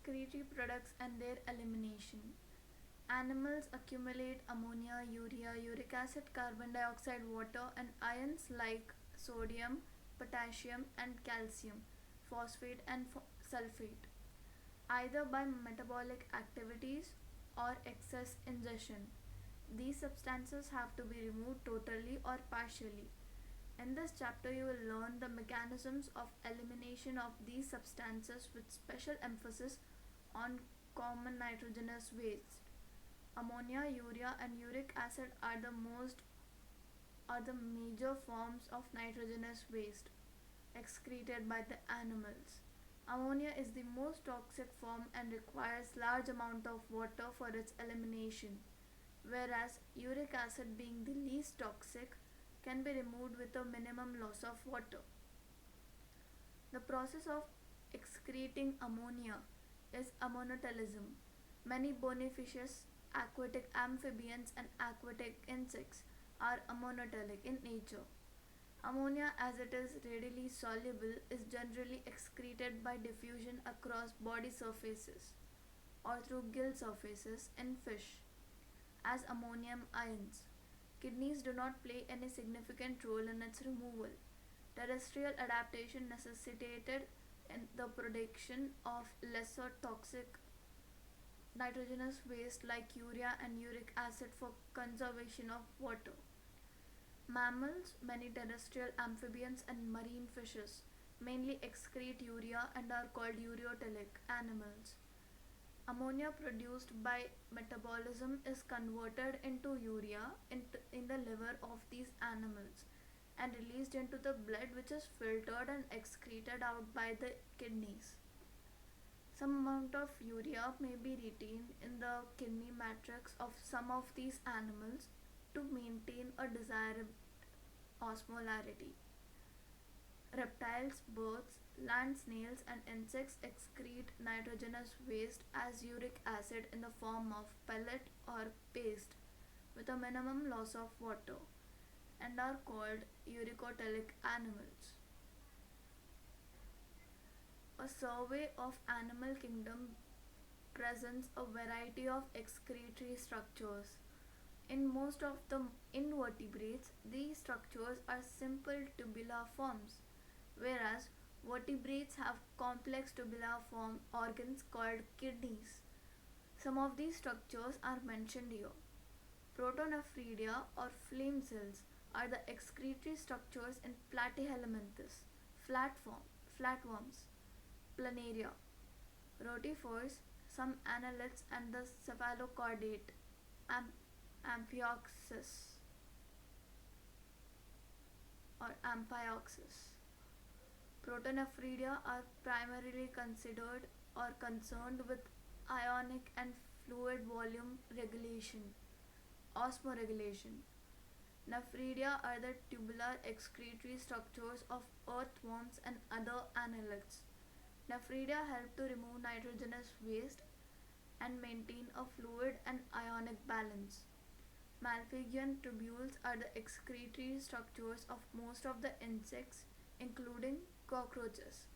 Excretory products and their elimination. Animals accumulate ammonia, urea, uric acid, carbon dioxide, water, and ions like sodium, potassium, and calcium, phosphate, and sulfate, either by metabolic activities or excess ingestion. These substances have to be removed totally or partially. In this chapter, you will learn the mechanisms of elimination of these substances with special emphasis on common nitrogenous wastes. Ammonia, urea, and uric acid are the major forms of nitrogenous waste excreted by the animals. Ammonia is the most toxic form and requires large amount of water for its elimination, whereas uric acid, being the least toxic, can be removed with a minimum loss of water. The process of excreting ammonia is ammonotelism. Many bony fishes, aquatic amphibians, and aquatic insects are ammonotelic in nature. Ammonia, as it is readily soluble, is generally excreted by diffusion across body surfaces or through gill surfaces in fish as ammonium ions. Kidneys do not play any significant role in its removal. Terrestrial adaptation necessitated in the production of lesser toxic nitrogenous waste like urea and uric acid for conservation of water. Mammals, many terrestrial amphibians, and marine fishes mainly excrete urea and are called ureotelic animals. Ammonia produced by metabolism is converted into urea in the liver of these animals and released into the blood, which is filtered and excreted out by the kidneys. Some amount of urea may be retained in the kidney matrix of some of these animals to maintain a desired osmolarity. Reptiles, birds, land snails, and insects excrete nitrogenous waste as uric acid in the form of pellet or paste with a minimum loss of water and are called uricotelic animals. A survey of animal kingdom presents a variety of excretory structures. In most of the invertebrates, these structures are simple tubular forms, whereas vertebrates have complex tubular form organs called kidneys. Some of these structures are mentioned here. Protonephridia or flame cells are the excretory structures in Platyhelminthes, flatworms, planaria, rotifers, some annelids, and the cephalochordate amphioxus or amphioxus. Protonephridia are primarily considered or concerned with ionic and fluid volume regulation, osmoregulation. Nephridia are the tubular excretory structures of earthworms and other annelids. Nephridia help to remove nitrogenous waste and maintain a fluid and ionic balance. Malpighian tubules are the excretory structures of most of the insects, including cockroaches.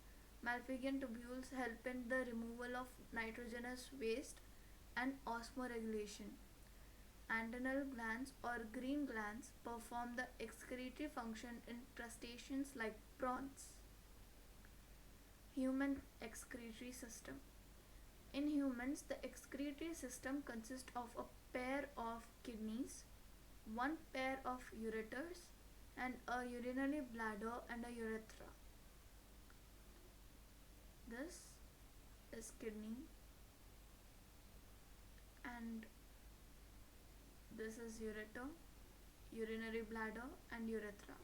Malpighian tubules help in the removal of nitrogenous waste and osmoregulation. Antennal glands or green glands perform the excretory function in crustaceans like prawns. Human excretory system. In humans, the excretory system consists of a pair of kidneys, one pair of ureters, and a urinary bladder and a urethra. This is kidney, and this is ureter, urinary bladder, and urethra.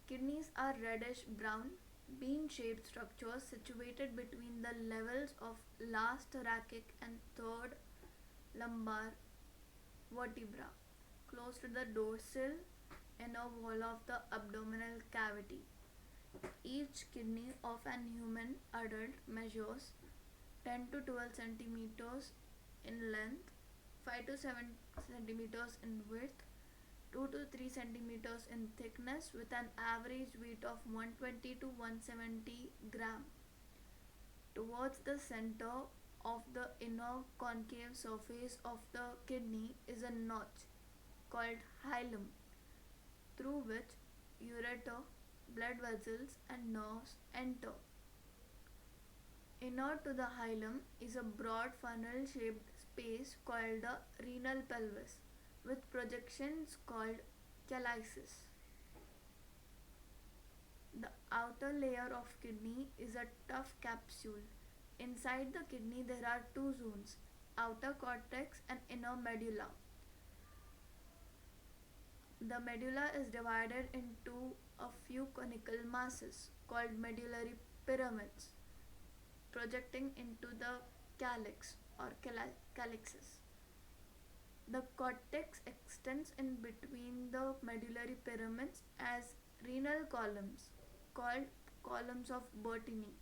Kidneys are reddish brown, bean shaped structures situated between the levels of last thoracic and third lumbar vertebra, close to the dorsal inner wall of the abdominal cavity. Each kidney of an human adult measures 10 to 12 centimeters in length, 5 to 7 centimeters in width, 2 to 3 centimeters in thickness, with an average weight of 120 to 170 gram. Towards the center of the inner concave surface of the kidney is a notch called hilum, through which ureter, blood vessels, and nerves enter. Inner to the hilum is a broad funnel shaped space called the renal pelvis, with projections called calyces. The outer layer of kidney is a tough capsule. Inside the kidney, there are two zones, outer cortex and inner medulla. The medulla is divided into a few conical masses called medullary pyramids, projecting into the calyx or calyxes. The cortex extends in between the medullary pyramids as renal columns, called columns of Bertini.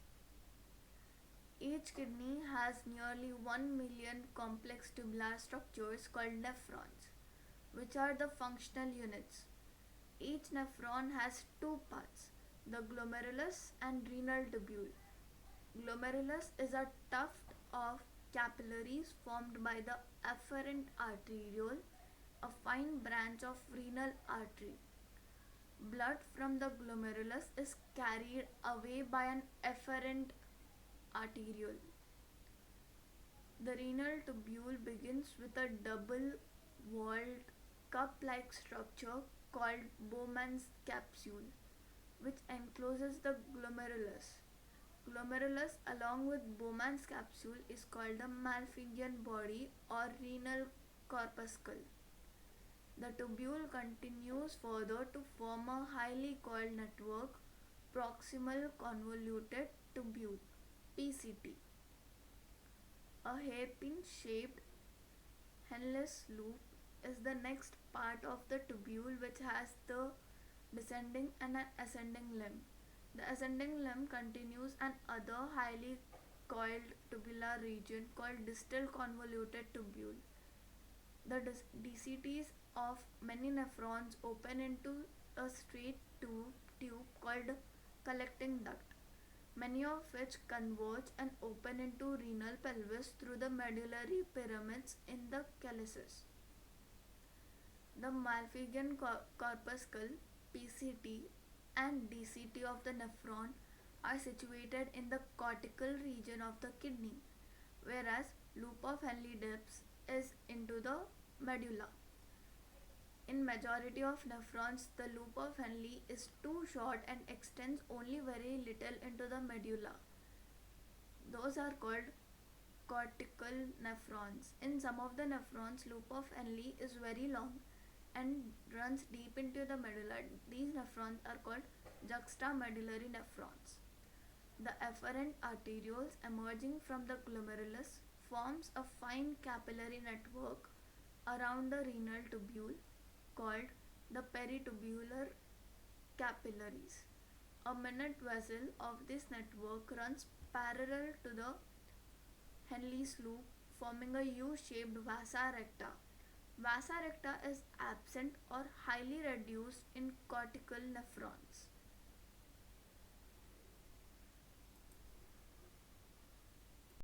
Each kidney has nearly 1 million complex tubular structures called nephrons, which are the functional units. Each nephron has two parts, the glomerulus and renal tubule. Glomerulus is a tuft of capillaries formed by the afferent arteriole, a fine branch of renal artery. Blood from the glomerulus is carried away by an efferent arteriole. The renal tubule begins with a double walled cup like structure called Bowman's capsule, which encloses the glomerulus. Glomerulus, along with Bowman's capsule, is called the Malpighian body or renal corpuscle. The tubule continues further to form a highly coiled network, proximal convoluted tubule (PCT). A hairpin shaped Henle's loop is the next part of the tubule, which has the descending and an ascending limb. The ascending limb continues another highly coiled tubular region called distal convoluted tubule. The DCTs of many nephrons open into a straight tube called collecting duct, many of which converge and open into renal pelvis through the medullary pyramids in the calyces. The Malpighian corpuscle (PCT) and DCT of the nephron are situated in the cortical region of the kidney, whereas loop of Henle dips is into the medulla. In majority of nephrons, the loop of Henle is too short and extends only very little into the medulla. Those are called cortical nephrons. In some of the nephrons, loop of Henle is very long and runs deep into the medulla. These nephrons are called juxtamedullary nephrons. The efferent arterioles emerging from the glomerulus forms a fine capillary network around the renal tubule called the peritubular capillaries. A minute vessel of this network runs parallel to the Henle's loop, forming a U-shaped vasa recta. Vasa recta is absent or highly reduced in cortical nephrons.